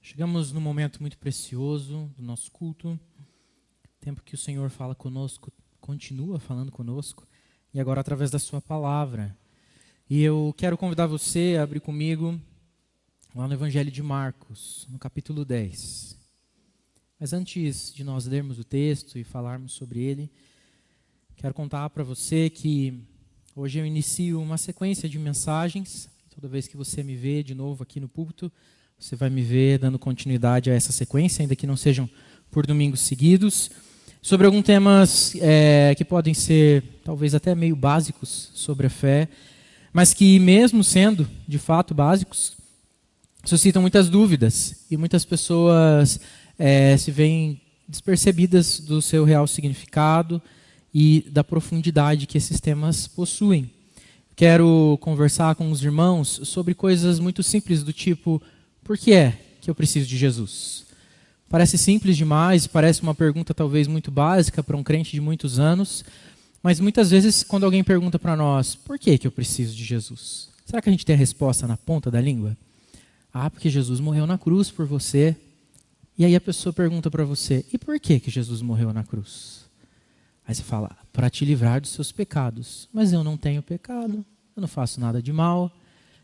Chegamos num momento muito precioso do nosso culto, tempo que o Senhor fala conosco, continua falando conosco, e agora através da sua palavra. E eu quero convidar você a abrir comigo lá no Evangelho de Marcos, no capítulo 10. Mas antes de nós lermos o texto e falarmos sobre ele, quero contar para você que hoje eu inicio uma sequência de mensagens. Toda vez que você me vê de novo aqui no púlpito, você vai me ver dando continuidade a essa sequência, ainda que não sejam por domingos seguidos, sobre alguns temas que podem ser talvez até meio básicos sobre a fé, mas que mesmo sendo de fato básicos, suscitam muitas dúvidas e muitas pessoas se veem despercebidas do seu real significado e da profundidade que esses temas possuem. Quero conversar com os irmãos sobre coisas muito simples do tipo: por que é que eu preciso de Jesus? Parece simples demais, parece uma pergunta talvez muito básica para um crente de muitos anos, mas muitas vezes quando alguém pergunta para nós, por que eu preciso de Jesus? Será que a gente tem a resposta na ponta da língua? Ah, porque Jesus morreu na cruz por você. E aí a pessoa pergunta para você, e por que Jesus morreu na cruz? Aí você fala, para te livrar dos seus pecados. Mas eu não tenho pecado, eu não faço nada de mal,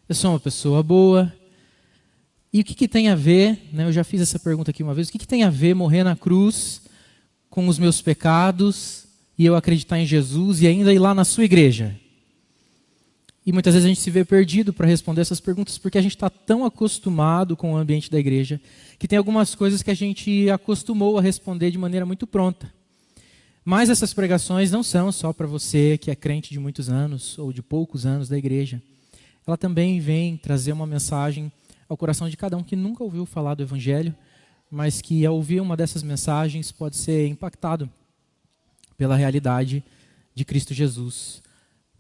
eu sou uma pessoa boa. E o que tem a ver, eu já fiz essa pergunta aqui uma vez, o que tem a ver morrer na cruz com os meus pecados e eu acreditar em Jesus e ainda ir lá na sua igreja? E muitas vezes a gente se vê perdido para responder essas perguntas porque a gente está tão acostumado com o ambiente da igreja que tem algumas coisas que a gente acostumou a responder de maneira muito pronta. Mas essas pregações não são só para você que é crente de muitos anos ou de poucos anos da igreja. Ela também vem trazer uma mensagem ao coração de cada um que nunca ouviu falar do Evangelho, mas que ao ouvir uma dessas mensagens pode ser impactado pela realidade de Cristo Jesus,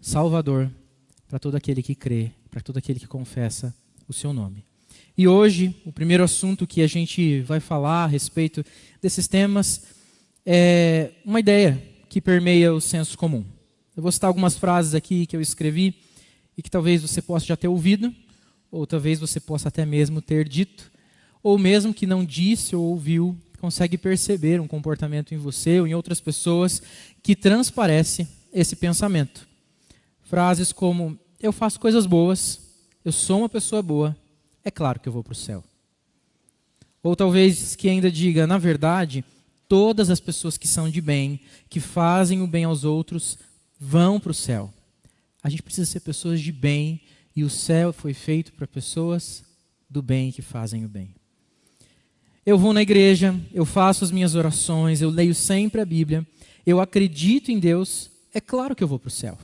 Salvador, para todo aquele que crê, para todo aquele que confessa o seu nome. E hoje, o primeiro assunto que a gente vai falar a respeito desses temas é uma ideia que permeia o senso comum. Eu vou citar algumas frases aqui que eu escrevi e que talvez você possa já ter ouvido, ou talvez você possa até mesmo ter dito, ou mesmo que não disse ou ouviu, consegue perceber um comportamento em você ou em outras pessoas que transparece esse pensamento. Frases como, eu faço coisas boas, eu sou uma pessoa boa, é claro que eu vou para o céu. Ou talvez que ainda diga, na verdade, todas as pessoas que são de bem, que fazem o bem aos outros, vão para o céu. A gente precisa ser pessoas de bem, e o céu foi feito para pessoas do bem que fazem o bem. Eu vou na igreja, eu faço as minhas orações, eu leio sempre a Bíblia, eu acredito em Deus, é claro que eu vou para o céu.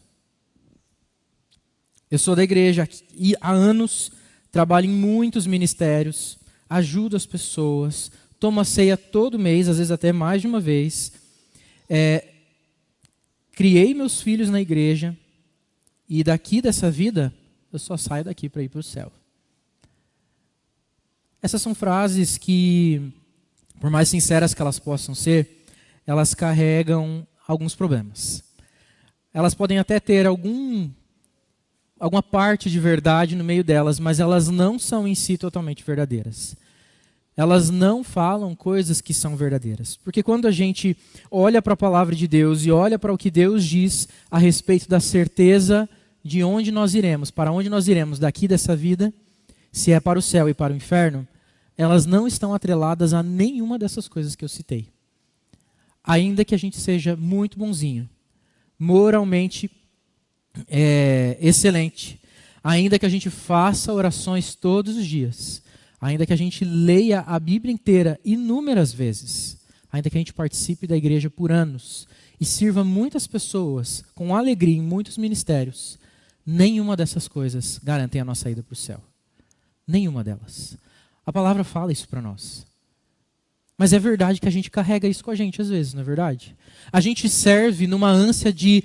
Eu sou da igreja e há anos, trabalho em muitos ministérios, ajudo as pessoas, tomo a ceia todo mês, às vezes até mais de uma vez, criei meus filhos na igreja e daqui dessa vida eu só saio daqui para ir para o céu. Essas são frases que, por mais sinceras que elas possam ser, elas carregam alguns problemas. Elas podem até ter alguma parte de verdade no meio delas, mas elas não são em si totalmente verdadeiras. Elas não falam coisas que são verdadeiras. Porque quando a gente olha para a palavra de Deus e olha para o que Deus diz a respeito da certeza de onde nós iremos, para onde nós iremos daqui dessa vida, se é para o céu e para o inferno, elas não estão atreladas a nenhuma dessas coisas que eu citei. Ainda que a gente seja muito bonzinho, moralmente excelente, ainda que a gente faça orações todos os dias, ainda que a gente leia a Bíblia inteira inúmeras vezes, ainda que a gente participe da igreja por anos e sirva muitas pessoas com alegria em muitos ministérios, nenhuma dessas coisas garantem a nossa ida para o céu. Nenhuma delas. A palavra fala isso para nós. Mas é verdade que a gente carrega isso com a gente às vezes, não é verdade? A gente serve numa ânsia de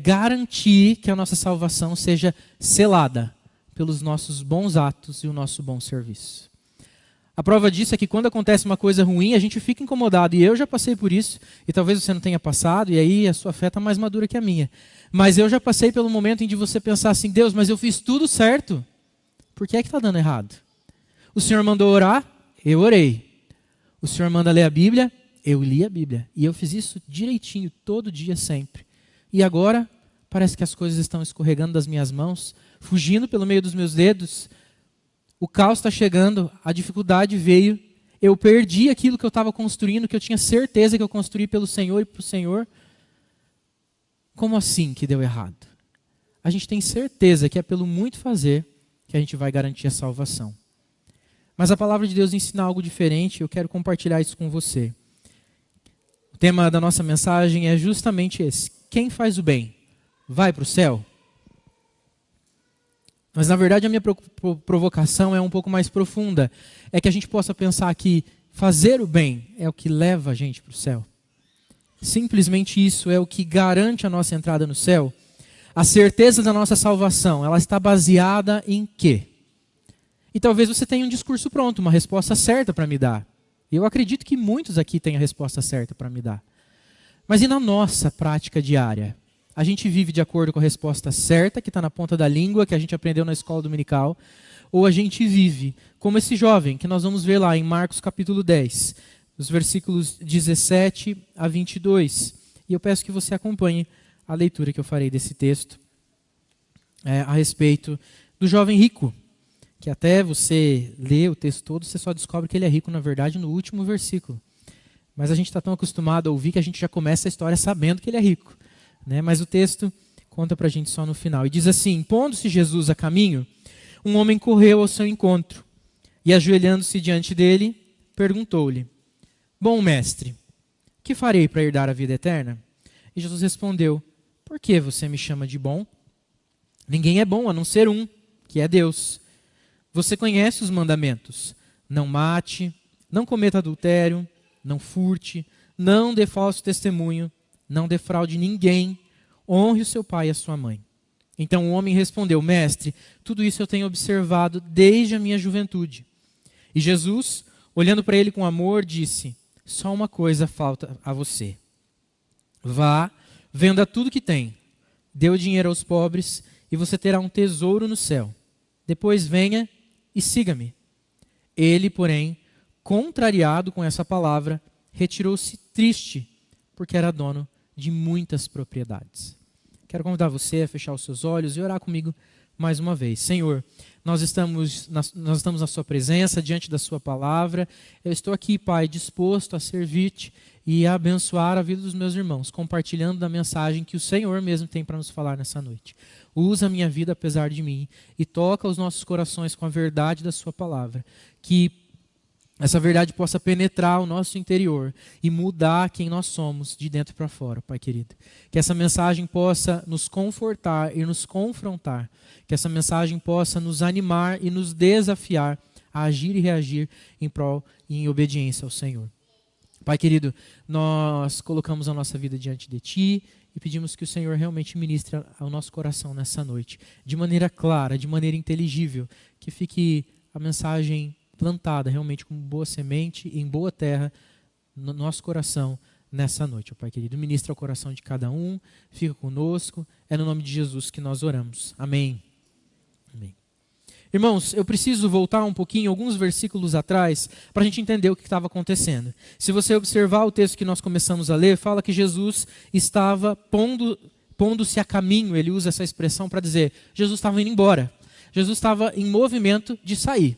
garantir que a nossa salvação seja selada pelos nossos bons atos e o nosso bom serviço. A prova disso é que quando acontece uma coisa ruim, a gente fica incomodado. E eu já passei por isso, e talvez você não tenha passado, e aí a sua fé está mais madura que a minha. Mas eu já passei pelo momento em que você pensar assim, Deus, mas eu fiz tudo certo. Por que é que está dando errado? O Senhor mandou orar, Eu orei. O senhor manda ler a Bíblia? Eu li a Bíblia. E eu fiz isso direitinho, todo dia, sempre. E agora, parece que as coisas estão escorregando das minhas mãos, fugindo pelo meio dos meus dedos. O caos está chegando, a dificuldade veio. Eu perdi aquilo que eu estava construindo, que eu tinha certeza que eu construí pelo Senhor e para o Senhor. Como assim que deu errado? A gente tem certeza que é pelo muito fazer que a gente vai garantir a salvação. Mas a palavra de Deus ensina algo diferente, eu quero compartilhar isso com você. O tema da nossa mensagem é justamente esse: quem faz o bem vai para o céu? Mas na verdade a minha provocação é um pouco mais profunda. É que a gente possa pensar que fazer o bem é o que leva a gente para o céu. Simplesmente isso é o que garante a nossa entrada no céu. A certeza da nossa salvação, ela está baseada em quê? E talvez você tenha um discurso pronto, uma resposta certa para me dar. Eu acredito que muitos aqui têm a resposta certa para me dar. Mas e na nossa prática diária? A gente vive de acordo com a resposta certa, que está na ponta da língua, que a gente aprendeu na escola dominical, ou a gente vive como esse jovem, que nós vamos ver lá em Marcos capítulo 10, os versículos 17 a 22. E eu peço que você acompanhe a leitura que eu farei desse texto a respeito do jovem rico, que até você lê o texto todo, você só descobre que ele é rico, na verdade, no último versículo. Mas a gente está tão acostumado a ouvir que a gente já começa a história sabendo que ele é rico. Mas o texto conta para a gente só no final. E diz assim: pondo-se Jesus a caminho, um homem correu ao seu encontro e, ajoelhando-se diante dele, perguntou-lhe: bom mestre, que farei para herdar a vida eterna? E Jesus respondeu: por que você me chama de bom? Ninguém é bom a não ser um, que é Deus. Você conhece os mandamentos: não mate, não cometa adultério, não furte, não dê falso testemunho, não defraude ninguém, honre o seu pai e a sua mãe. Então o homem respondeu: mestre, tudo isso eu tenho observado desde a minha juventude. E Jesus, olhando para ele com amor, disse: só uma coisa falta a você. Vá, venda tudo que tem, dê o dinheiro aos pobres e você terá um tesouro no céu. Depois venha e siga-me. Ele, porém, contrariado com essa palavra, retirou-se triste, porque era dono de muitas propriedades. Quero convidar você a fechar os seus olhos e orar comigo mais uma vez. Senhor, nós estamos na sua presença, diante da sua palavra. Eu estou aqui, Pai, disposto a servir-te e a abençoar a vida dos meus irmãos, compartilhando da mensagem que o Senhor mesmo tem para nos falar nessa noite. Usa a minha vida apesar de mim e toca os nossos corações com a verdade da sua palavra. Que essa verdade possa penetrar o nosso interior e mudar quem nós somos de dentro para fora, Pai querido. Que essa mensagem possa nos confortar e nos confrontar. Que essa mensagem possa nos animar e nos desafiar a agir e reagir em prol e em obediência ao Senhor. Pai querido, nós colocamos a nossa vida diante de Ti e pedimos que o Senhor realmente ministre ao nosso coração nessa noite, de maneira clara, de maneira inteligível, que fique a mensagem plantada realmente como boa semente, em boa terra, no nosso coração nessa noite. Pai querido, ministra o coração de cada um, fica conosco, é no nome de Jesus que nós oramos. Amém. Amém. Irmãos, eu preciso voltar um pouquinho, alguns versículos atrás, para a gente entender o que estava acontecendo. Se você observar o texto que nós começamos a ler, fala que Jesus estava pondo-se a caminho, ele usa essa expressão para dizer, Jesus estava indo embora. Jesus estava em movimento de sair.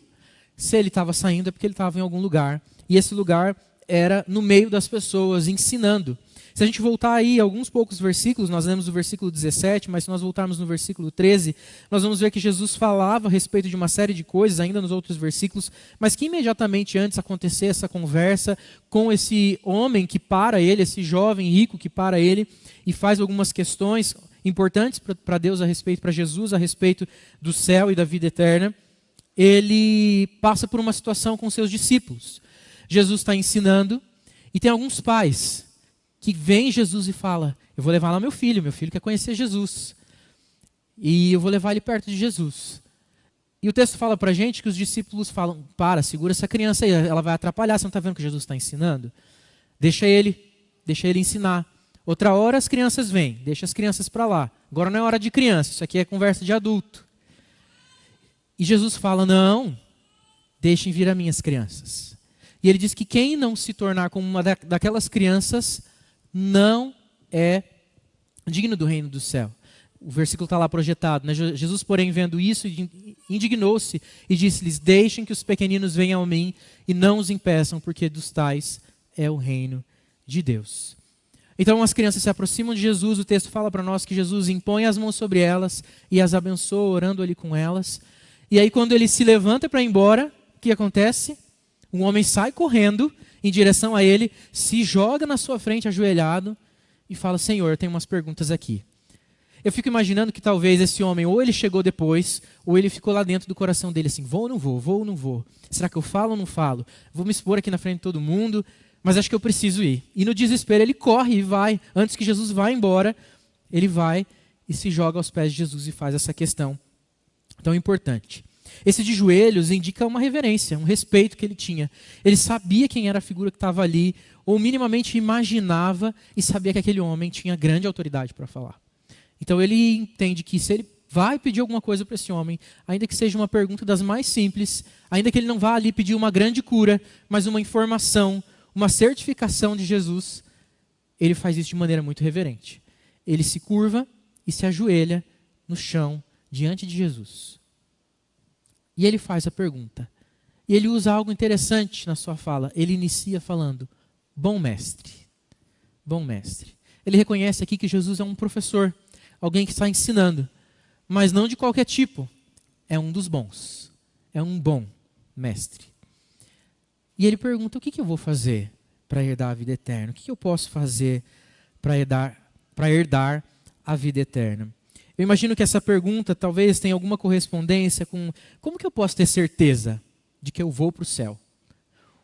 Se ele estava saindo é porque ele estava em algum lugar, e esse lugar era no meio das pessoas, ensinando. Se a gente voltar aí alguns poucos versículos, nós lemos o versículo 17, mas se nós voltarmos no versículo 13, nós vamos ver que Jesus falava a respeito de uma série de coisas, ainda nos outros versículos, mas que imediatamente antes acontecer essa conversa com esse homem que para ele, esse jovem rico que para ele, e faz algumas questões importantes para Deus a respeito, para Jesus a respeito do céu e da vida eterna, ele passa por uma situação com seus discípulos. Jesus está ensinando e tem alguns pais que veem Jesus e falam, eu vou levar lá meu filho quer conhecer Jesus. E eu vou levar ele perto de Jesus. E o texto fala para a gente que os discípulos falam, segura essa criança aí, ela vai atrapalhar, você não está vendo o que Jesus está ensinando? Deixa ele ensinar. Outra hora as crianças vêm, deixa as crianças para lá. Agora não é hora de criança, isso aqui é conversa de adulto. E Jesus fala, não, deixem vir as minhas crianças. E ele diz que quem não se tornar como uma daquelas crianças não é digno do reino do céu. O versículo está lá projetado, né? Jesus, porém, vendo isso, indignou-se e disse-lhes: deixem que os pequeninos venham a mim e não os impeçam, porque dos tais é o reino de Deus. Então as crianças se aproximam de Jesus, o texto fala para nós que Jesus impõe as mãos sobre elas e as abençoa, orando ali com elas. E aí quando ele se levanta para ir embora, o que acontece? Um homem sai correndo em direção a ele, se joga na sua frente ajoelhado e fala: Senhor, eu tenho umas perguntas aqui. Eu fico imaginando que talvez esse homem, ou ele chegou depois, ou ele ficou lá dentro do coração dele assim: vou ou não vou, vou ou não vou? Será que eu falo ou não falo? Vou me expor aqui na frente de todo mundo, mas acho que eu preciso ir. E no desespero ele corre e vai. Antes que Jesus vá embora, ele vai e se joga aos pés de Jesus e faz essa questão tão importante. Esse de joelhos indica uma reverência, um respeito que ele tinha. Ele sabia quem era a figura que estava ali, ou minimamente imaginava e sabia que aquele homem tinha grande autoridade para falar. Então ele entende que se ele vai pedir alguma coisa para esse homem, ainda que seja uma pergunta das mais simples, ainda que ele não vá ali pedir uma grande cura, mas uma informação, uma certificação de Jesus, ele faz isso de maneira muito reverente. Ele se curva e se ajoelha no chão diante de Jesus. E ele faz a pergunta. E ele usa algo interessante na sua fala. Ele inicia falando: bom mestre. Bom mestre. Ele reconhece aqui que Jesus é um professor, alguém que está ensinando, mas não de qualquer tipo. É um dos bons. É um bom mestre. E ele pergunta: o que eu vou fazer para herdar a vida eterna? O que eu posso fazer para herdar a vida eterna? Eu imagino que essa pergunta talvez tenha alguma correspondência com: como que eu posso ter certeza de que eu vou para o céu?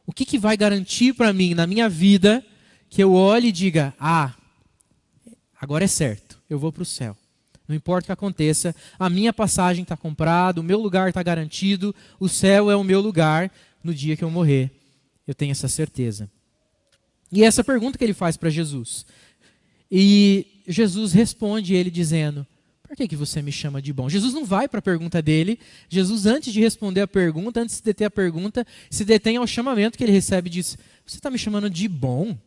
O que vai garantir para mim, na minha vida, que eu olhe e diga: agora é certo, eu vou para o céu. Não importa o que aconteça, a minha passagem está comprada, o meu lugar está garantido, o céu é o meu lugar no dia que eu morrer. Eu tenho essa certeza. E essa pergunta que ele faz para Jesus. E Jesus responde ele dizendo: por que você me chama de bom? Jesus não vai para a pergunta dele. Jesus, antes de responder a pergunta, antes de deter a pergunta, se detém ao chamamento que ele recebe e diz: você está me chamando de bom?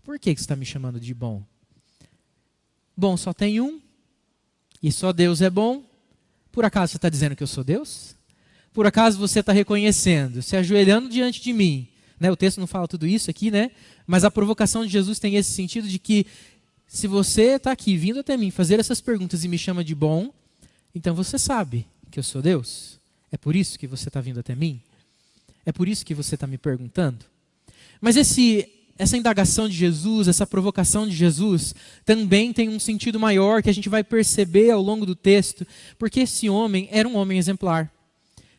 Por que você está me chamando de bom? Bom só tem um, e só Deus é bom. Por acaso você está dizendo que eu sou Deus? Por acaso você está reconhecendo, se ajoelhando diante de mim? Né, o texto não fala tudo isso aqui, né? Mas a provocação de Jesus tem esse sentido de que se você está aqui vindo até mim fazer essas perguntas e me chama de bom, então você sabe que eu sou Deus. É por isso que você está vindo até mim? É por isso que você está me perguntando? Mas essa indagação de Jesus, essa provocação de Jesus, também tem um sentido maior que a gente vai perceber ao longo do texto, porque esse homem era um homem exemplar.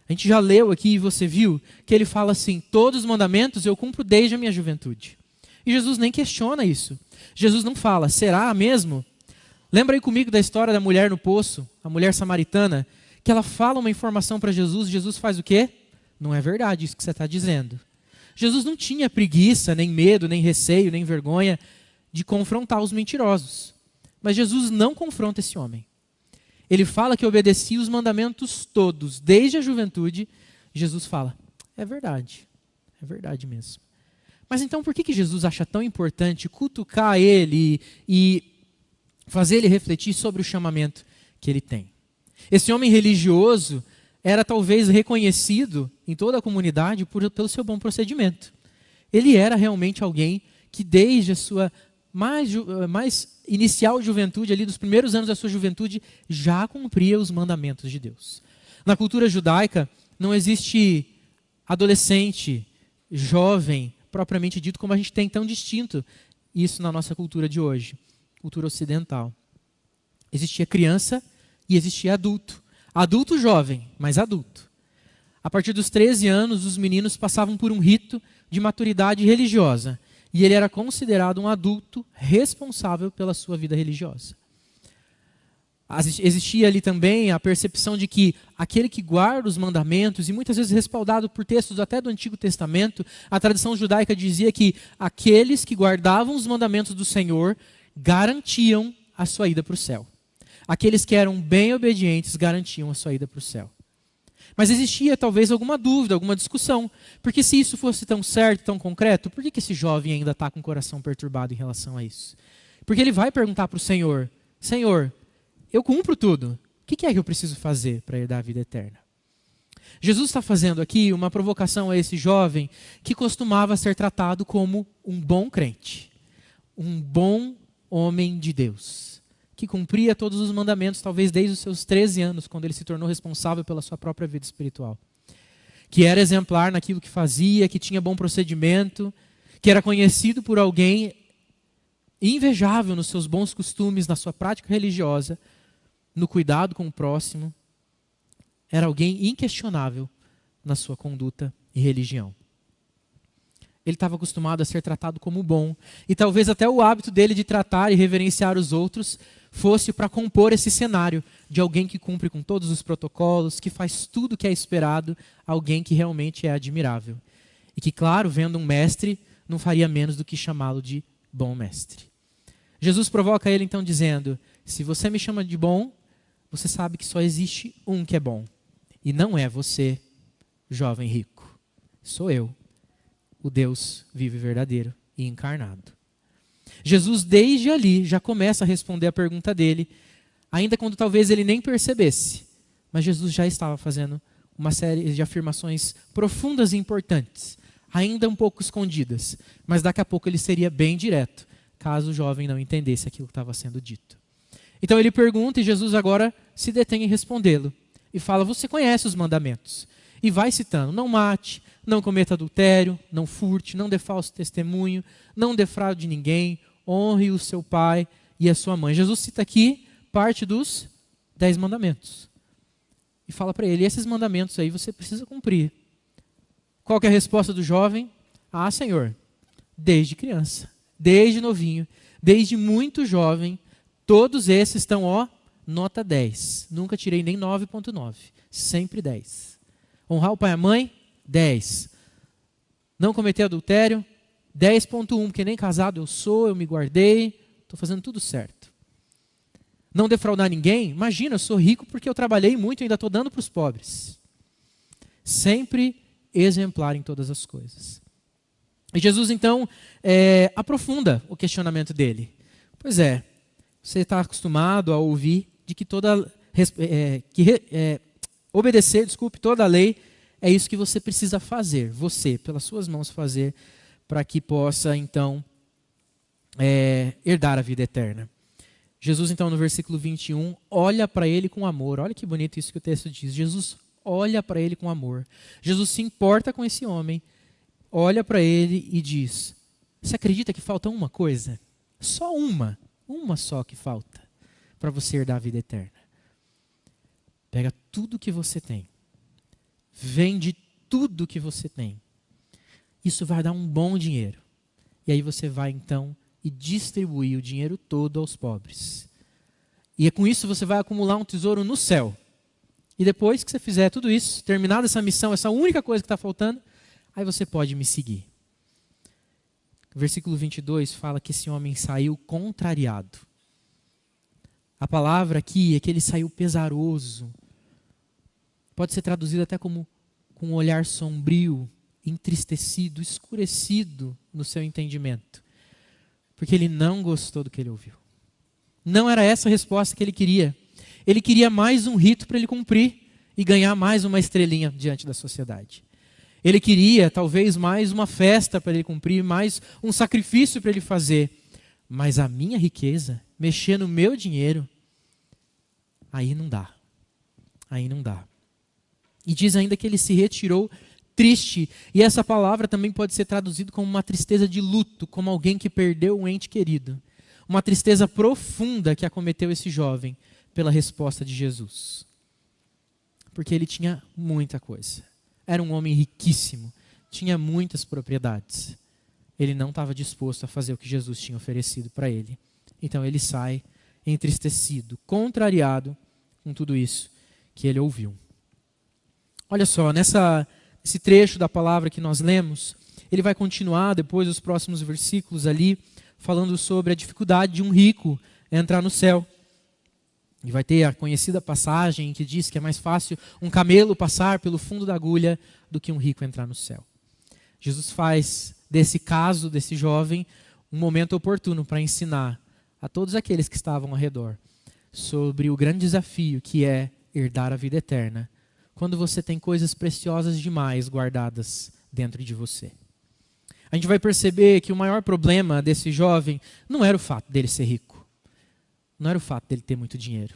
A gente já leu aqui e você viu que ele fala assim: todos os mandamentos eu cumpro desde a minha juventude. E Jesus nem questiona isso. Jesus não fala: será mesmo? Lembra aí comigo da história da mulher no poço, a mulher samaritana, que ela fala uma informação para Jesus, Jesus faz o quê? Não é verdade isso que você está dizendo. Jesus não tinha preguiça, nem medo, nem receio, nem vergonha de confrontar os mentirosos. Mas Jesus não confronta esse homem. Ele fala que obedecia os mandamentos todos, desde a juventude. Jesus fala: é verdade mesmo. Mas então por que Jesus acha tão importante cutucar ele e fazer ele refletir sobre o chamamento que ele tem? Esse homem religioso era talvez reconhecido em toda a comunidade pelo seu bom procedimento. Ele era realmente alguém que desde a sua mais inicial juventude, ali dos primeiros anos da sua juventude, já cumpria os mandamentos de Deus. Na cultura judaica não existe adolescente, jovem, propriamente dito, como a gente tem tão distinto isso na nossa cultura de hoje, cultura ocidental. Existia criança e existia adulto. Adulto jovem, mas adulto. A partir dos 13 anos, os meninos passavam por um rito de maturidade religiosa. E ele era considerado um adulto responsável pela sua vida religiosa. Existia ali também a percepção de que aquele que guarda os mandamentos, e muitas vezes respaldado por textos até do Antigo Testamento, a tradição judaica dizia que aqueles que guardavam os mandamentos do Senhor garantiam a sua ida para o céu. Aqueles que eram bem obedientes garantiam a sua ida para o céu. Mas existia talvez alguma dúvida, alguma discussão. Porque se isso fosse tão certo, tão concreto, por que esse jovem ainda está com o coração perturbado em relação a isso? Porque ele vai perguntar para o Senhor, Senhor, eu cumpro tudo. O que é que eu preciso fazer para herdar a vida eterna? Jesus está fazendo aqui uma provocação a esse jovem que costumava ser tratado como um bom crente, um bom homem de Deus, que cumpria todos os mandamentos, talvez desde os seus 13 anos, quando ele se tornou responsável pela sua própria vida espiritual. Que era exemplar naquilo que fazia, que tinha bom procedimento, que era conhecido por alguém invejável nos seus bons costumes, na sua prática religiosa, no cuidado com o próximo. Era alguém inquestionável na sua conduta e religião. Ele estava acostumado a ser tratado como bom. E talvez até o hábito dele de tratar e reverenciar os outros fosse para compor esse cenário de alguém que cumpre com todos os protocolos, que faz tudo o que é esperado, alguém que realmente é admirável. E que, claro, vendo um mestre, não faria menos do que chamá-lo de bom mestre. Jesus provoca ele então dizendo, se você me chama de bom, você sabe que só existe um que é bom. E não é você, jovem rico. Sou eu, o Deus vivo e verdadeiro e encarnado. Jesus, desde ali, já começa a responder a pergunta dele, ainda quando talvez ele nem percebesse. Mas Jesus já estava fazendo uma série de afirmações profundas e importantes, ainda um pouco escondidas. Mas daqui a pouco ele seria bem direto, caso o jovem não entendesse aquilo que estava sendo dito. Então ele pergunta e Jesus agora se detém em respondê-lo. E fala, você conhece os mandamentos. E vai citando, não mate, não cometa adultério, não furte, não dê falso testemunho, não defraude ninguém, honre o seu pai e a sua mãe. Jesus cita aqui parte dos 10 mandamentos. E fala para ele, esses mandamentos aí você precisa cumprir. Qual que é a resposta do jovem? Ah, Senhor, desde criança, desde novinho, desde muito jovem, todos esses estão, nota 10. Nunca tirei nem 9.9. Sempre 10. Honrar o pai e a mãe, 10. Não cometer adultério, 10.1. Porque nem casado eu sou, eu me guardei, estou fazendo tudo certo. Não defraudar ninguém, imagina, eu sou rico porque eu trabalhei muito e ainda estou dando para os pobres. Sempre exemplar em todas as coisas. E Jesus então aprofunda o questionamento dele. Pois é, você está acostumado a ouvir de que obedecer, toda a lei é isso que você precisa fazer, você, pelas suas mãos fazer, para que possa então herdar a vida eterna. Jesus então no versículo 21 olha para ele com amor, olha que bonito isso que o texto diz, Jesus olha para ele com amor, Jesus se importa com esse homem, olha para ele e diz, você acredita que falta uma coisa? Só uma só que falta para você herdar a vida eterna. Pega tudo que você tem. Vende tudo que você tem. Isso vai dar um bom dinheiro. E aí você vai então e distribuir o dinheiro todo aos pobres. E com isso você vai acumular um tesouro no céu. E depois que você fizer tudo isso, terminada essa missão, essa única coisa que está faltando, aí você pode me seguir. O versículo 22 fala que esse homem saiu contrariado. A palavra aqui é que ele saiu pesaroso. Pode ser traduzido até como com um olhar sombrio, entristecido, escurecido no seu entendimento. Porque ele não gostou do que ele ouviu. Não era essa a resposta que ele queria. Ele queria mais um rito para ele cumprir e ganhar mais uma estrelinha diante da sociedade. Ele queria talvez mais uma festa para ele cumprir, mais um sacrifício para ele fazer. Mas a minha riqueza, mexer no meu dinheiro, aí não dá. Aí não dá. E diz ainda que ele se retirou triste. E essa palavra também pode ser traduzida como uma tristeza de luto, como alguém que perdeu um ente querido. Uma tristeza profunda que acometeu esse jovem pela resposta de Jesus. Porque ele tinha muita coisa. Era um homem riquíssimo, tinha muitas propriedades. Ele não estava disposto a fazer o que Jesus tinha oferecido para ele. Então ele sai entristecido, contrariado com tudo isso que ele ouviu. Olha só, nesse trecho da palavra que nós lemos, ele vai continuar depois os próximos versículos ali, falando sobre a dificuldade de um rico entrar no céu. E vai ter a conhecida passagem que diz que é mais fácil um camelo passar pelo fundo da agulha do que um rico entrar no céu. Jesus faz desse caso, desse jovem, um momento oportuno para ensinar a todos aqueles que estavam ao redor sobre o grande desafio que é herdar a vida eterna, quando você tem coisas preciosas demais guardadas dentro de você. A gente vai perceber que o maior problema desse jovem não era o fato dele ser rico, não era o fato dele ter muito dinheiro.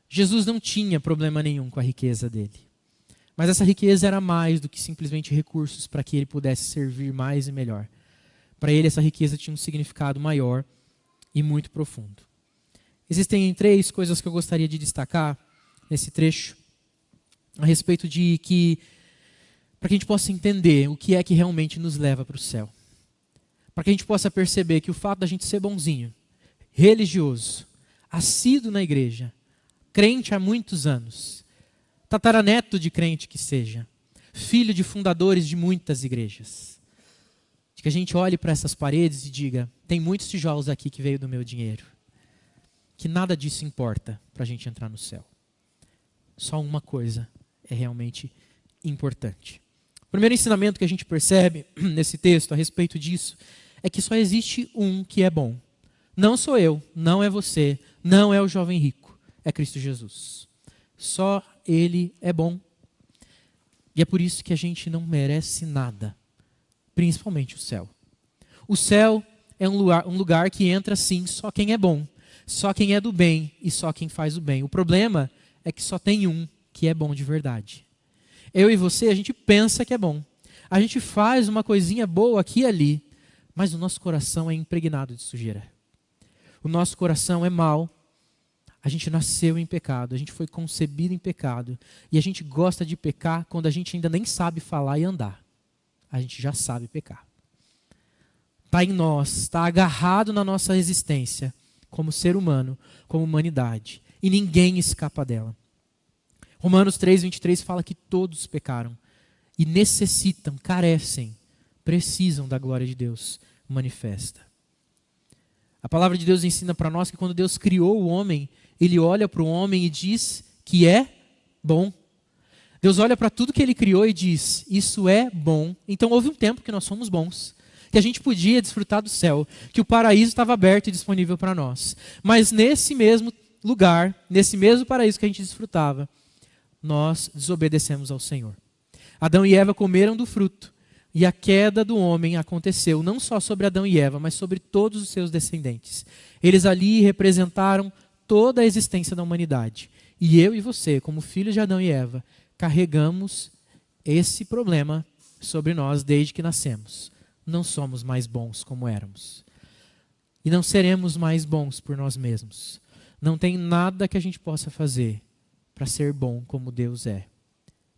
Jesus não tinha problema nenhum com a riqueza dele. Mas essa riqueza era mais do que simplesmente recursos para que ele pudesse servir mais e melhor. Para ele, essa riqueza tinha um significado maior e muito profundo. Existem 3 coisas que eu gostaria de destacar nesse trecho, a respeito de que, para que a gente possa entender o que é que realmente nos leva para o céu. Para que a gente possa perceber que o fato da gente ser bonzinho, religioso, assíduo na igreja, crente há muitos anos, tataraneto de crente que seja, filho de fundadores de muitas igrejas, de que a gente olhe para essas paredes e diga, tem muitos tijolos aqui que veio do meu dinheiro, que nada disso importa para a gente entrar no céu. Só uma coisa é realmente importante. O primeiro ensinamento que a gente percebe nesse texto a respeito disso é que só existe um que é bom. Não sou eu, não é você, não é o jovem rico, é Cristo Jesus. Só Ele é bom. E é por isso que a gente não merece nada, principalmente o céu. O céu é um lugar que entra sim só quem é bom, só quem é do bem e só quem faz o bem. O problema é que só tem um que é bom de verdade. Eu e você, a gente pensa que é bom. A gente faz uma coisinha boa aqui e ali, mas o nosso coração é impregnado de sujeira. O nosso coração é mau. A gente nasceu em pecado, a gente foi concebido em pecado. E a gente gosta de pecar quando a gente ainda nem sabe falar e andar. A gente já sabe pecar. Está em nós, está agarrado na nossa existência, como ser humano, como humanidade. E ninguém escapa dela. Romanos 3:23 fala que todos pecaram e necessitam, carecem, precisam da glória de Deus manifesta. A palavra de Deus ensina para nós que quando Deus criou o homem, Ele olha para o homem e diz que é bom. Deus olha para tudo que Ele criou e diz, isso é bom. Então houve um tempo que nós fomos bons, que a gente podia desfrutar do céu, que o paraíso estava aberto e disponível para nós. Mas nesse mesmo lugar, nesse mesmo paraíso que a gente desfrutava, nós desobedecemos ao Senhor. Adão e Eva comeram do fruto. E a queda do homem aconteceu não só sobre Adão e Eva, mas sobre todos os seus descendentes. Eles ali representaram toda a existência da humanidade. E eu e você, como filhos de Adão e Eva, carregamos esse problema sobre nós desde que nascemos. Não somos mais bons como éramos. E não seremos mais bons por nós mesmos. Não tem nada que a gente possa fazer para ser bom como Deus é.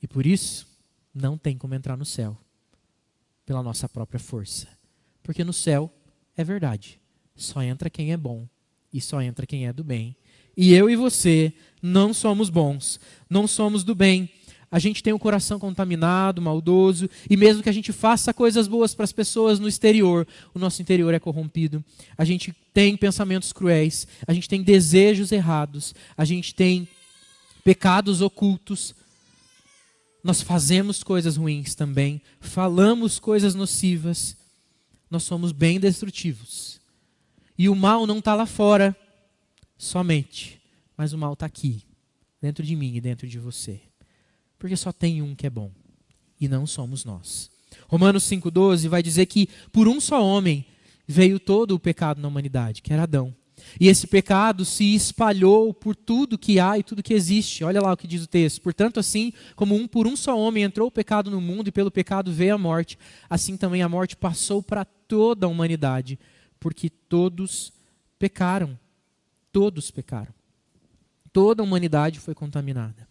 E por isso, não tem como entrar no céu pela nossa própria força. Porque no céu, é verdade, só entra quem é bom e só entra quem é do bem. E eu e você não somos bons, não somos do bem. A gente tem o coração contaminado, maldoso, e mesmo que a gente faça coisas boas para as pessoas no exterior, o nosso interior é corrompido. A gente tem pensamentos cruéis, a gente tem desejos errados, a gente tem pecados ocultos. Nós fazemos coisas ruins também, falamos coisas nocivas, nós somos bem destrutivos. E o mal não está lá fora somente, mas o mal está aqui, dentro de mim e dentro de você. Porque só tem um que é bom, e não somos nós. Romanos 5,12 vai dizer que por um só homem veio todo o pecado na humanidade, que era Adão. E esse pecado se espalhou por tudo que há e tudo que existe. Olha lá o que diz o texto. Portanto, assim como por um só homem entrou o pecado no mundo e pelo pecado veio a morte, assim também a morte passou para toda a humanidade, porque todos pecaram. Todos pecaram. Toda a humanidade foi contaminada.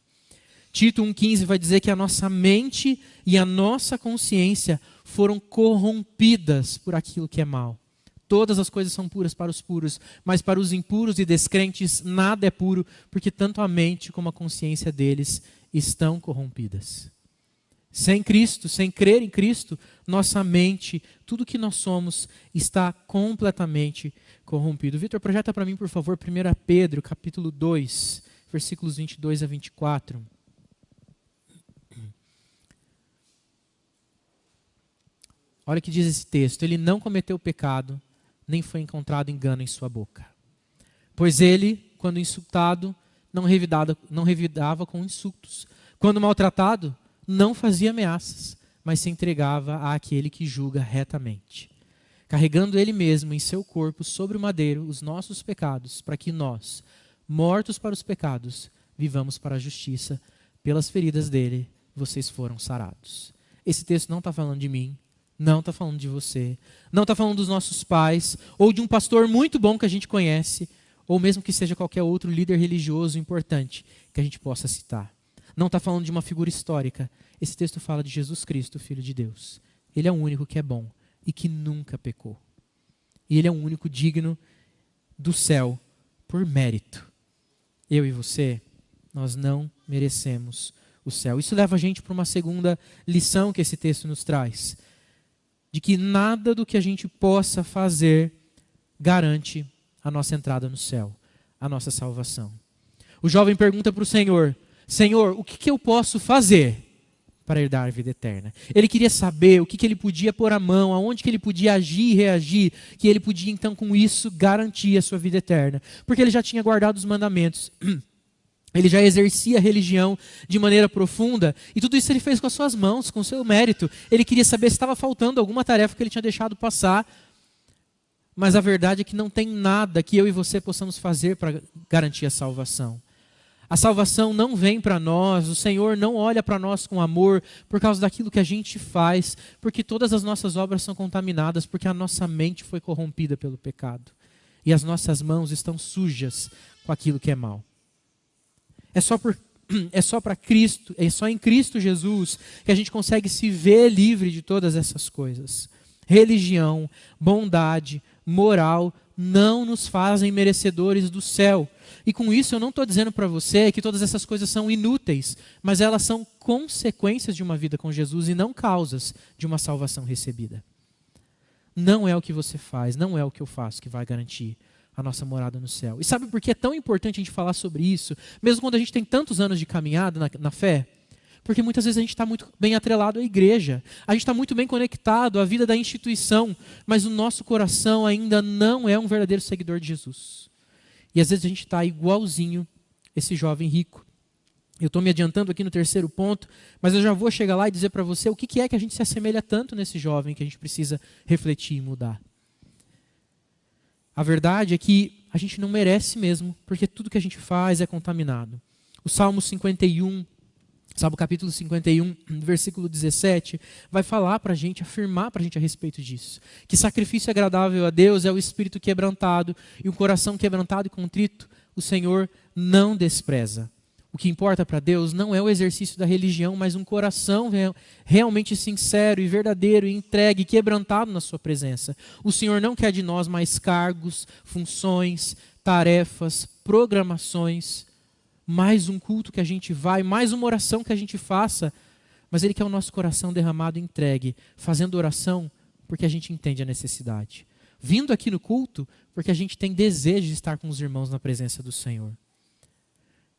Tito 1,15 vai dizer que a nossa mente e a nossa consciência foram corrompidas por aquilo que é mal. Todas as coisas são puras para os puros, mas para os impuros e descrentes nada é puro, porque tanto a mente como a consciência deles estão corrompidas. Sem Cristo, sem crer em Cristo, nossa mente, tudo que nós somos, está completamente corrompido. Vitor, projeta para mim, por favor, 1 Pedro, capítulo 2, versículos 22 a 24. Olha o que diz esse texto. Ele não cometeu pecado, nem foi encontrado engano em sua boca. Pois ele, quando insultado, não revidava com insultos. Quando maltratado, não fazia ameaças, mas se entregava àquele que julga retamente, carregando ele mesmo em seu corpo sobre o madeiro os nossos pecados, para que nós, mortos para os pecados, vivamos para a justiça. Pelas feridas dele, vocês foram sarados. Esse texto não está falando de mim, não está falando de você, não está falando dos nossos pais, ou de um pastor muito bom que a gente conhece, ou mesmo que seja qualquer outro líder religioso importante que a gente possa citar. Não está falando de uma figura histórica. Esse texto fala de Jesus Cristo, Filho de Deus. Ele é o único que é bom e que nunca pecou. E ele é o único digno do céu por mérito. Eu e você, nós não merecemos o céu. Isso leva a gente para uma segunda lição que esse texto nos traz. De que nada do que a gente possa fazer garante a nossa entrada no céu, a nossa salvação. O jovem pergunta para o Senhor: Senhor, o que eu posso fazer para herdar a vida eterna? Ele queria saber o que ele podia pôr a mão, aonde que ele podia agir e reagir, que ele podia então com isso garantir a sua vida eterna. Porque ele já tinha guardado os mandamentos, ele já exercia a religião de maneira profunda, e tudo isso ele fez com as suas mãos, com o seu mérito. Ele queria saber se estava faltando alguma tarefa que ele tinha deixado passar, mas a verdade é que não tem nada que eu e você possamos fazer para garantir a salvação. A salvação não vem para nós, o Senhor não olha para nós com amor por causa daquilo que a gente faz, porque todas as nossas obras são contaminadas, porque a nossa mente foi corrompida pelo pecado. E as nossas mãos estão sujas com aquilo que é mal. É só para Cristo, é só em Cristo Jesus que a gente consegue se ver livre de todas essas coisas. Religião, bondade, moral não nos fazem merecedores do céu. E com isso eu não estou dizendo para você que todas essas coisas são inúteis, mas elas são consequências de uma vida com Jesus e não causas de uma salvação recebida. Não é o que você faz, não é o que eu faço que vai garantir a nossa morada no céu. E sabe por que é tão importante a gente falar sobre isso, mesmo quando a gente tem tantos anos de caminhada na fé? Porque muitas vezes a gente está muito bem atrelado à igreja, a gente está muito bem conectado à vida da instituição, mas o nosso coração ainda não é um verdadeiro seguidor de Jesus. E às vezes a gente está igualzinho esse jovem rico. Eu estou me adiantando aqui no terceiro ponto, mas eu já vou chegar lá e dizer para você o que é que a gente se assemelha tanto nesse jovem que a gente precisa refletir e mudar. A verdade é que a gente não merece mesmo, porque tudo que a gente faz é contaminado. O Salmo 51, Salmo capítulo 51, versículo 17, vai falar para a gente, afirmar para a gente a respeito disso. Que sacrifício agradável a Deus é o espírito quebrantado, e o coração quebrantado e contrito, o Senhor não despreza. O que importa para Deus não é o exercício da religião, mas um coração realmente sincero e verdadeiro, e entregue, quebrantado na sua presença. O Senhor não quer de nós mais cargos, funções, tarefas, programações, mais um culto que a gente vai, mais uma oração que a gente faça, mas Ele quer o nosso coração derramado e entregue, fazendo oração porque a gente entende a necessidade. Vindo aqui no culto porque a gente tem desejo de estar com os irmãos na presença do Senhor.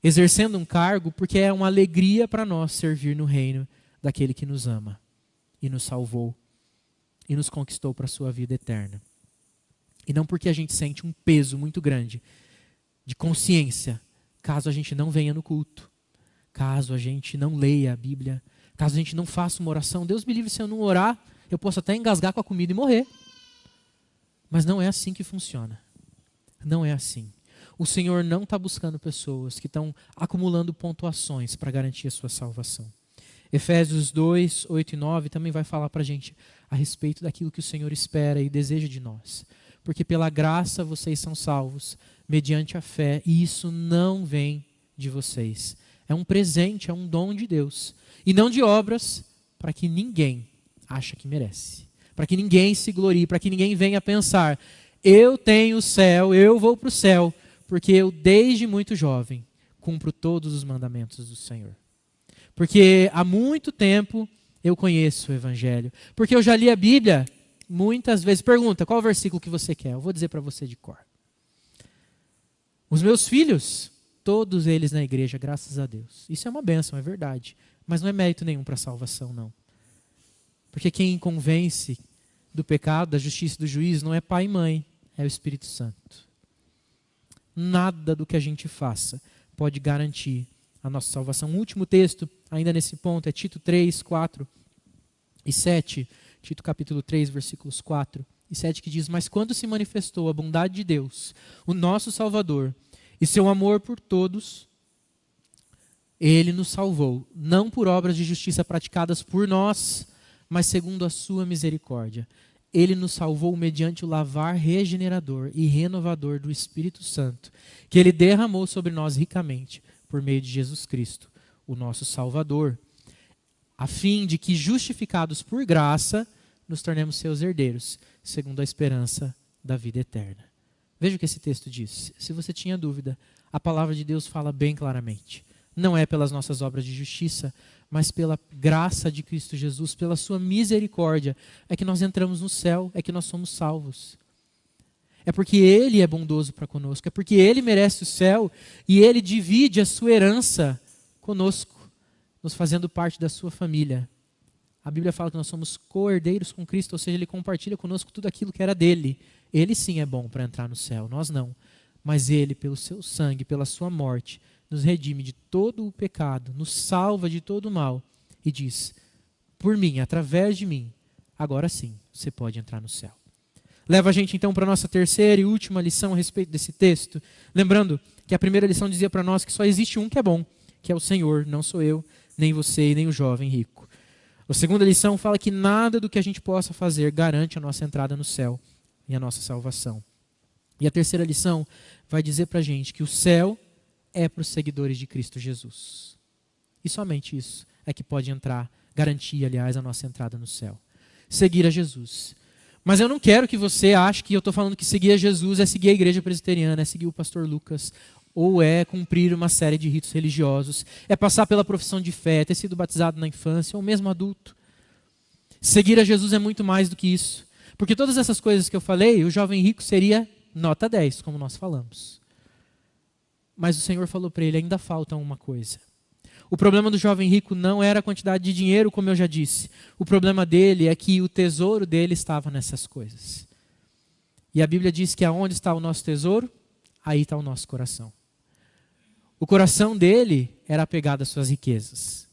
Exercendo um cargo porque é uma alegria para nós servir no reino daquele que nos ama e nos salvou e nos conquistou para a sua vida eterna. E não porque a gente sente um peso muito grande de consciência caso a gente não venha no culto, caso a gente não leia a Bíblia, caso a gente não faça uma oração. Deus me livre, se eu não orar, eu posso até engasgar com a comida e morrer. Mas não é assim que funciona. Não é assim. O Senhor não está buscando pessoas que estão acumulando pontuações para garantir a sua salvação. Efésios 2, 8 e 9 também vai falar para a gente a respeito daquilo que o Senhor espera e deseja de nós. Porque pela graça vocês são salvos, mediante a fé, e isso não vem de vocês. É um presente, é um dom de Deus. E não de obras, para que ninguém ache que merece. Para que ninguém se glorie, para que ninguém venha pensar, eu tenho o céu, eu vou para o céu, porque eu desde muito jovem cumpro todos os mandamentos do Senhor. Porque há muito tempo eu conheço o Evangelho. Porque eu já li a Bíblia muitas vezes. Pergunta, qual versículo que você quer? Eu vou dizer para você de cor. Os meus filhos, todos eles na igreja, graças a Deus. Isso é uma bênção, é verdade. Mas não é mérito nenhum para a salvação, não. Porque quem convence do pecado, da justiça e do juízo não é pai e mãe, é o Espírito Santo. Nada do que a gente faça pode garantir a nossa salvação. O último texto, ainda nesse ponto, é Tito 3, 4 e 7. Tito capítulo 3, versículos 4 e 7, que diz: mas quando se manifestou a bondade de Deus, o nosso Salvador, e seu amor por todos, Ele nos salvou, não por obras de justiça praticadas por nós, mas segundo a sua misericórdia. Ele nos salvou mediante o lavar regenerador e renovador do Espírito Santo, que Ele derramou sobre nós ricamente, por meio de Jesus Cristo, o nosso Salvador, a fim de que, justificados por graça, nos tornemos seus herdeiros, segundo a esperança da vida eterna. Veja o que esse texto diz. Se você tinha dúvida, a palavra de Deus fala bem claramente. Não é pelas nossas obras de justiça, mas pela graça de Cristo Jesus, pela sua misericórdia, é que nós entramos no céu, é que nós somos salvos. É porque Ele é bondoso para conosco, é porque Ele merece o céu e Ele divide a sua herança conosco, nos fazendo parte da sua família. A Bíblia fala que nós somos co-herdeiros com Cristo, ou seja, Ele compartilha conosco tudo aquilo que era dele. Ele sim é bom para entrar no céu, nós não. Mas Ele, pelo seu sangue, pela sua morte, nos redime de todo o pecado, nos salva de todo o mal e diz: por mim, através de mim, agora sim, você pode entrar no céu. Leva a gente então para a nossa terceira e última lição a respeito desse texto. Lembrando que a primeira lição dizia para nós que só existe um que é bom, que é o Senhor, não sou eu, nem você e nem o jovem rico. A segunda lição fala que nada do que a gente possa fazer garante a nossa entrada no céu e a nossa salvação. E a terceira lição vai dizer para a gente que o céu é para os seguidores de Cristo Jesus. E somente isso é que pode garantir, aliás, a nossa entrada no céu. Seguir a Jesus. Mas eu não quero que você ache que eu estou falando que seguir a Jesus é seguir a igreja presbiteriana, é seguir o pastor Lucas, ou é cumprir uma série de ritos religiosos, é passar pela profissão de fé, ter sido batizado na infância, ou mesmo adulto. Seguir a Jesus é muito mais do que isso. Porque todas essas coisas que eu falei, o jovem rico seria nota 10, como nós falamos. Mas o Senhor falou para ele, ainda falta uma coisa. O problema do jovem rico não era a quantidade de dinheiro, como eu já disse. O problema dele é que o tesouro dele estava nessas coisas. E a Bíblia diz que aonde está o nosso tesouro, aí está o nosso coração. O coração dele era apegado às suas riquezas.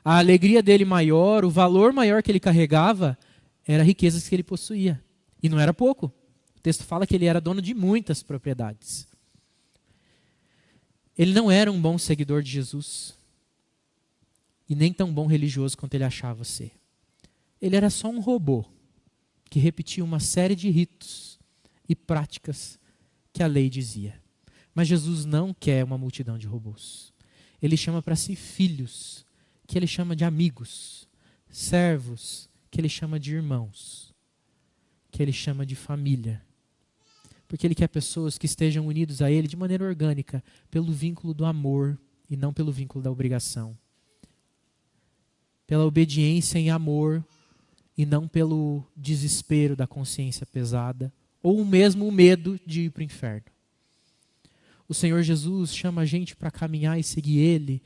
A alegria dele maior, o valor maior que ele carregava, era riquezas que ele possuía. E não era pouco. O texto fala que ele era dono de muitas propriedades. Ele não era um bom seguidor de Jesus. E nem tão bom religioso quanto ele achava ser. Ele era só um robô que repetia uma série de ritos e práticas que a lei dizia. Mas Jesus não quer uma multidão de robôs. Ele chama para si filhos, que ele chama de amigos, servos, que ele chama de irmãos, que ele chama de família. Porque ele quer pessoas que estejam unidos a ele de maneira orgânica, pelo vínculo do amor e não pelo vínculo da obrigação. Pela obediência em amor e não pelo desespero da consciência pesada ou mesmo o medo de ir para o inferno. O Senhor Jesus chama a gente para caminhar e seguir Ele,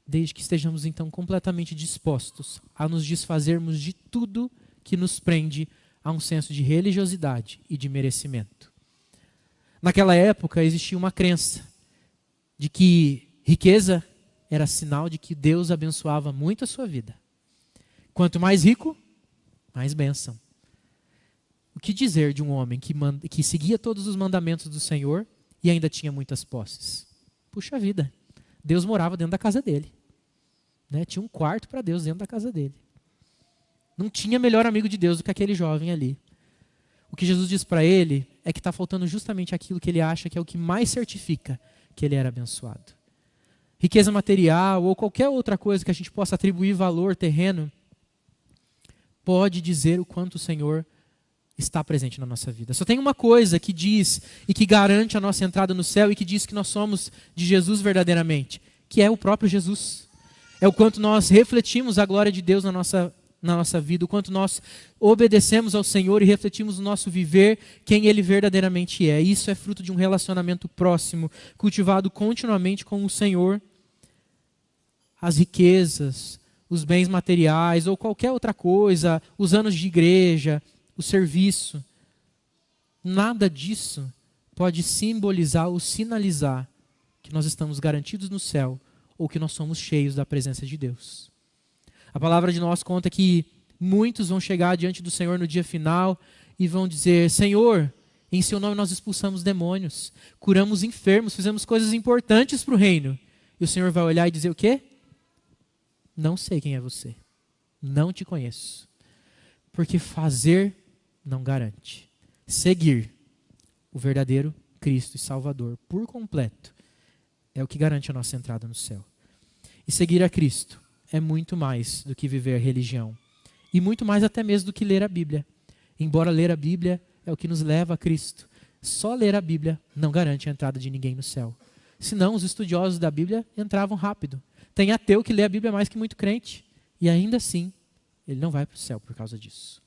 desde que estejamos então completamente dispostos a nos desfazermos de tudo que nos prende a um senso de religiosidade e de merecimento. Naquela época existia uma crença de que riqueza era sinal de que Deus abençoava muito a sua vida. Quanto mais rico, mais bênção. O que dizer de um homem que seguia todos os mandamentos do Senhor e ainda tinha muitas posses? Puxa vida, Deus morava dentro da casa dele. Né? Tinha um quarto para Deus dentro da casa dele. Não tinha melhor amigo de Deus do que aquele jovem ali. O que Jesus diz para ele é que está faltando justamente aquilo que ele acha que é o que mais certifica que ele era abençoado. Riqueza material ou qualquer outra coisa que a gente possa atribuir valor terreno pode dizer o quanto o Senhor está presente na nossa vida. Só tem uma coisa que diz e que garante a nossa entrada no céu e que diz que nós somos de Jesus verdadeiramente, que é o próprio Jesus. É o quanto nós refletimos a glória de Deus na nossa na nossa vida, o quanto nós obedecemos ao Senhor e refletimos no nosso viver quem Ele verdadeiramente é. Isso é fruto de um relacionamento próximo, cultivado continuamente com o Senhor. As riquezas, os bens materiais ou qualquer outra coisa, os anos de igreja, o serviço, nada disso pode simbolizar ou sinalizar que nós estamos garantidos no céu ou que nós somos cheios da presença de Deus. A palavra de nós conta que muitos vão chegar diante do Senhor no dia final e vão dizer: Senhor, em seu nome nós expulsamos demônios, curamos enfermos, fizemos coisas importantes para o reino. E o Senhor vai olhar e dizer o quê? Não sei quem é você, não te conheço. Porque fazer não garante. Seguir o verdadeiro Cristo e Salvador por completo é o que garante a nossa entrada no céu. E seguir a Cristo é muito mais do que viver religião. E muito mais até mesmo do que ler a Bíblia. Embora ler a Bíblia é o que nos leva a Cristo, só ler a Bíblia não garante a entrada de ninguém no céu. Senão os estudiosos da Bíblia entravam rápido. Tem ateu que lê a Bíblia mais que muito crente. E ainda assim, ele não vai para o céu por causa disso.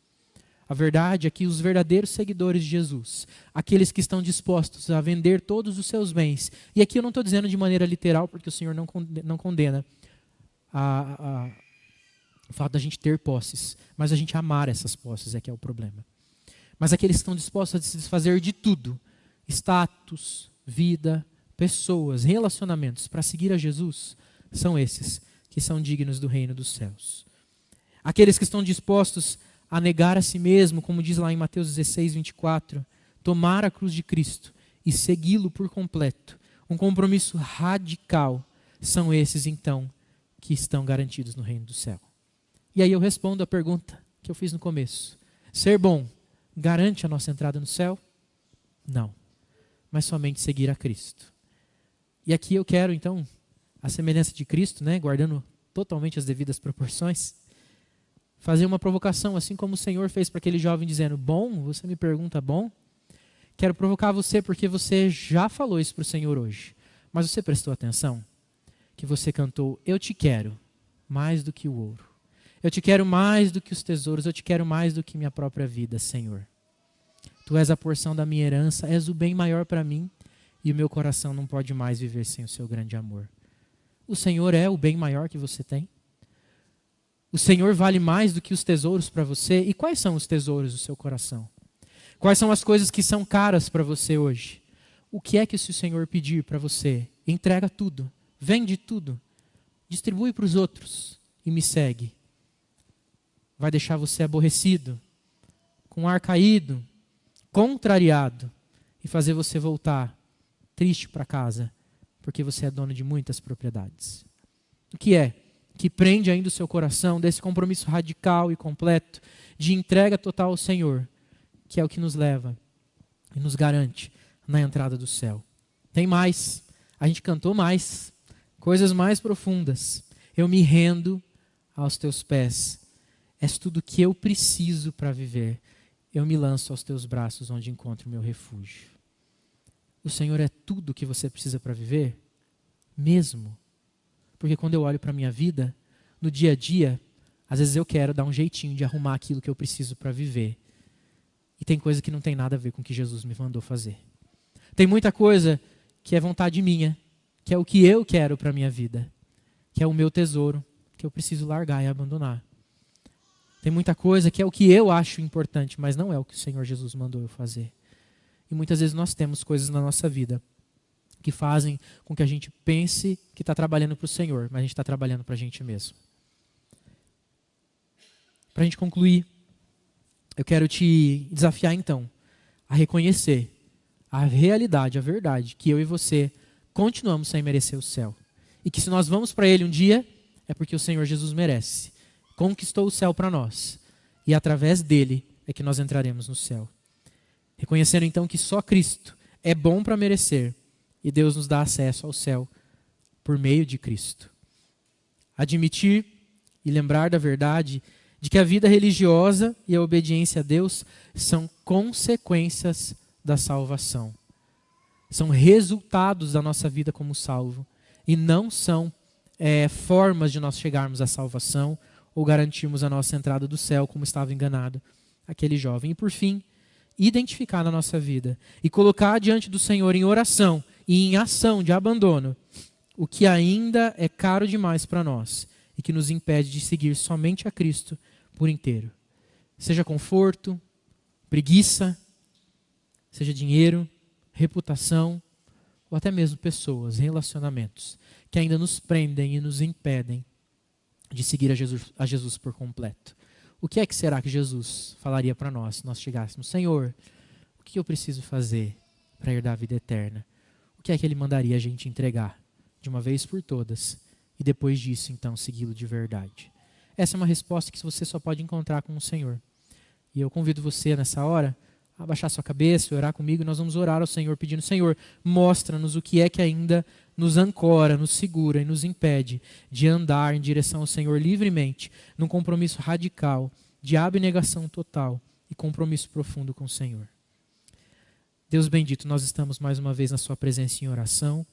A verdade é que os verdadeiros seguidores de Jesus, aqueles que estão dispostos a vender todos os seus bens, e aqui eu não estou dizendo de maneira literal, porque o Senhor não condena o fato da gente ter posses, mas a gente amar essas posses é que é o problema. Mas aqueles que estão dispostos a se desfazer de tudo, status, vida, pessoas, relacionamentos, para seguir a Jesus, são esses que são dignos do reino dos céus. Aqueles que estão dispostos a negar a si mesmo, como diz lá em Mateus 16, 24, tomar a cruz de Cristo e segui-lo por completo, um compromisso radical, são esses então que estão garantidos no reino do céu. E aí eu respondo a pergunta que eu fiz no começo. Ser bom garante a nossa entrada no céu? Não, mas somente seguir a Cristo. E aqui eu quero então, a semelhança de Cristo, guardando totalmente as devidas proporções, fazer uma provocação, assim como o Senhor fez para aquele jovem dizendo: bom, você me pergunta bom? Quero provocar você porque você já falou isso para o Senhor hoje. Mas você prestou atenção? Que você cantou: eu te quero mais do que o ouro. Eu te quero mais do que os tesouros. Eu te quero mais do que minha própria vida, Senhor. Tu és a porção da minha herança, és o bem maior para mim e o meu coração não pode mais viver sem o seu grande amor. O Senhor é o bem maior que você tem? O Senhor vale mais do que os tesouros para você? E quais são os tesouros do seu coração? Quais são as coisas que são caras para você hoje? O que é que se o Senhor pedir para você? Entrega tudo, vende tudo, distribui para os outros e me segue. Vai deixar você aborrecido, com ar caído, contrariado e fazer você voltar triste para casa, porque você é dono de muitas propriedades. O que é que prende ainda o seu coração desse compromisso radical e completo de entrega total ao Senhor, que é o que nos leva e nos garante na entrada do céu? Tem mais, a gente cantou mais, coisas mais profundas. Eu me rendo aos teus pés, és tudo que eu preciso para viver. Eu me lanço aos teus braços onde encontro o meu refúgio. O Senhor é tudo o que você precisa para viver? Mesmo. Porque quando eu olho para a minha vida, no dia a dia, às vezes eu quero dar um jeitinho de arrumar aquilo que eu preciso para viver. E tem coisa que não tem nada a ver com o que Jesus me mandou fazer. Tem muita coisa que é vontade minha, que é o que eu quero para a minha vida, que é o meu tesouro, que eu preciso largar e abandonar. Tem muita coisa que é o que eu acho importante, mas não é o que o Senhor Jesus mandou eu fazer. E muitas vezes nós temos coisas na nossa vida que fazem com que a gente pense que está trabalhando para o Senhor, mas a gente está trabalhando para a gente mesmo. Para a gente concluir, eu quero te desafiar então a reconhecer a realidade, a verdade, que eu e você continuamos sem merecer o céu. E que se nós vamos para Ele um dia, é porque o Senhor Jesus merece. Conquistou o céu para nós. E através dele é que nós entraremos no céu. Reconhecendo então que só Cristo é bom para merecer. E Deus nos dá acesso ao céu por meio de Cristo. Admitir e lembrar da verdade de que a vida religiosa e a obediência a Deus são consequências da salvação. São resultados da nossa vida como salvo. E não são formas de nós chegarmos à salvação ou garantirmos a nossa entrada do céu, como estava enganado aquele jovem. E por fim, identificar na nossa vida e colocar diante do Senhor em oração e em ação de abandono o que ainda é caro demais para nós e que nos impede de seguir somente a Cristo por inteiro. Seja conforto, preguiça, seja dinheiro, reputação, ou até mesmo pessoas, relacionamentos, que ainda nos prendem e nos impedem de seguir a Jesus por completo. O que é que será que Jesus falaria para nós se nós chegássemos? Senhor, o que eu preciso fazer para herdar a vida eterna? O que é que Ele mandaria a gente entregar de uma vez por todas e depois disso, então, segui-lo de verdade? Essa é uma resposta que você só pode encontrar com o Senhor. E eu convido você nessa hora a abaixar sua cabeça e orar comigo. E nós vamos orar ao Senhor pedindo: Senhor, mostra-nos o que é que ainda nos ancora, nos segura e nos impede de andar em direção ao Senhor livremente, num compromisso radical, de abnegação total e compromisso profundo com o Senhor. Deus bendito, nós estamos mais uma vez na sua presença em oração,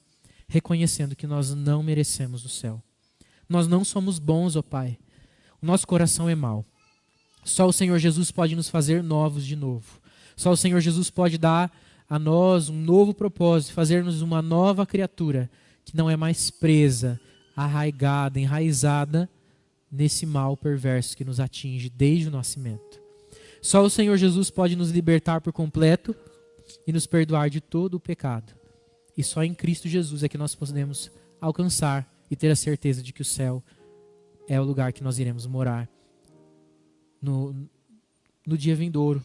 reconhecendo que nós não merecemos o céu. Nós não somos bons, ó Pai. O nosso coração é mau. Só o Senhor Jesus pode nos fazer novos de novo. Só o Senhor Jesus pode dar a nós um novo propósito, fazer-nos uma nova criatura que não é mais presa, arraigada, enraizada nesse mal perverso que nos atinge desde o nascimento. Só o Senhor Jesus pode nos libertar por completo e nos perdoar de todo o pecado. E só em Cristo Jesus é que nós podemos alcançar e ter a certeza de que o céu é o lugar que nós iremos morar no dia vindouro,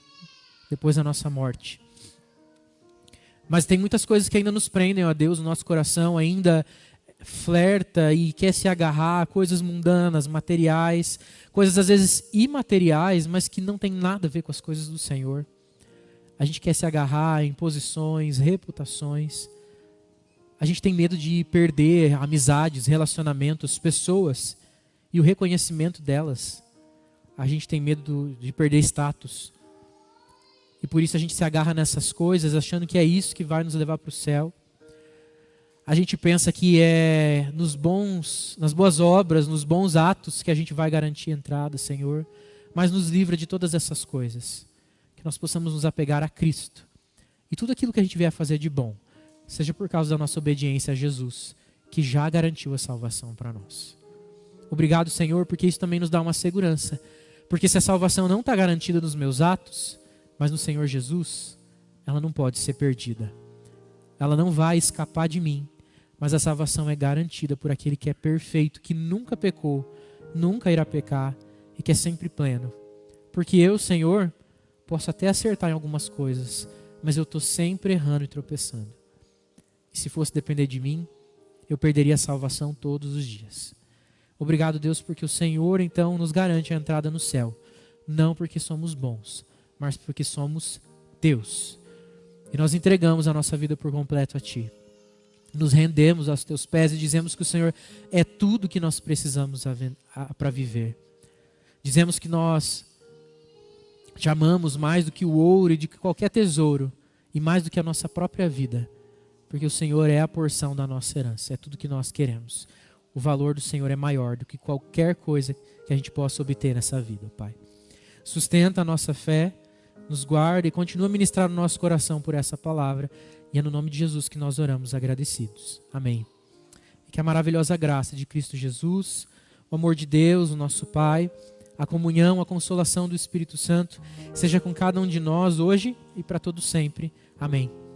depois da nossa morte. Mas tem muitas coisas que ainda nos prendem a Deus, o nosso coração ainda flerta e quer se agarrar a coisas mundanas, materiais, coisas às vezes imateriais, mas que não tem nada a ver com as coisas do Senhor. A gente quer se agarrar em posições, reputações. A gente tem medo de perder amizades, relacionamentos, pessoas e o reconhecimento delas. A gente tem medo de perder status. E por isso a gente se agarra nessas coisas, achando que é isso que vai nos levar para o céu. A gente pensa que é nas boas obras, nos bons atos que a gente vai garantir a entrada, Senhor. Mas nos livra de todas essas coisas. Que nós possamos nos apegar a Cristo. E tudo aquilo que a gente vier a fazer de bom, seja por causa da nossa obediência a Jesus, que já garantiu a salvação para nós. Obrigado, Senhor, porque isso também nos dá uma segurança. Porque se a salvação não está garantida nos meus atos, mas no Senhor Jesus, ela não pode ser perdida. Ela não vai escapar de mim, mas a salvação é garantida por aquele que é perfeito, que nunca pecou, nunca irá pecar e que é sempre pleno. Porque eu, Senhor, posso até acertar em algumas coisas, mas eu estou sempre errando e tropeçando. E se fosse depender de mim, eu perderia a salvação todos os dias. Obrigado, Deus, porque o Senhor então nos garante a entrada no céu. Não porque somos bons, mas porque somos Deus. E nós entregamos a nossa vida por completo a Ti. Nos rendemos aos Teus pés e dizemos que o Senhor é tudo que nós precisamos para viver. Dizemos que nós Te amamos mais do que o ouro e de qualquer tesouro, e mais do que a nossa própria vida, porque o Senhor é a porção da nossa herança, é tudo que nós queremos. O valor do Senhor é maior do que qualquer coisa que a gente possa obter nessa vida, Pai. Sustenta a nossa fé, nos guarda e continua a ministrar no nosso coração por essa palavra. E é no nome de Jesus que nós oramos agradecidos. Amém. E que a maravilhosa graça de Cristo Jesus, o amor de Deus, o nosso Pai, a comunhão, a consolação do Espírito Santo, seja com cada um de nós hoje e para todo sempre. Amém.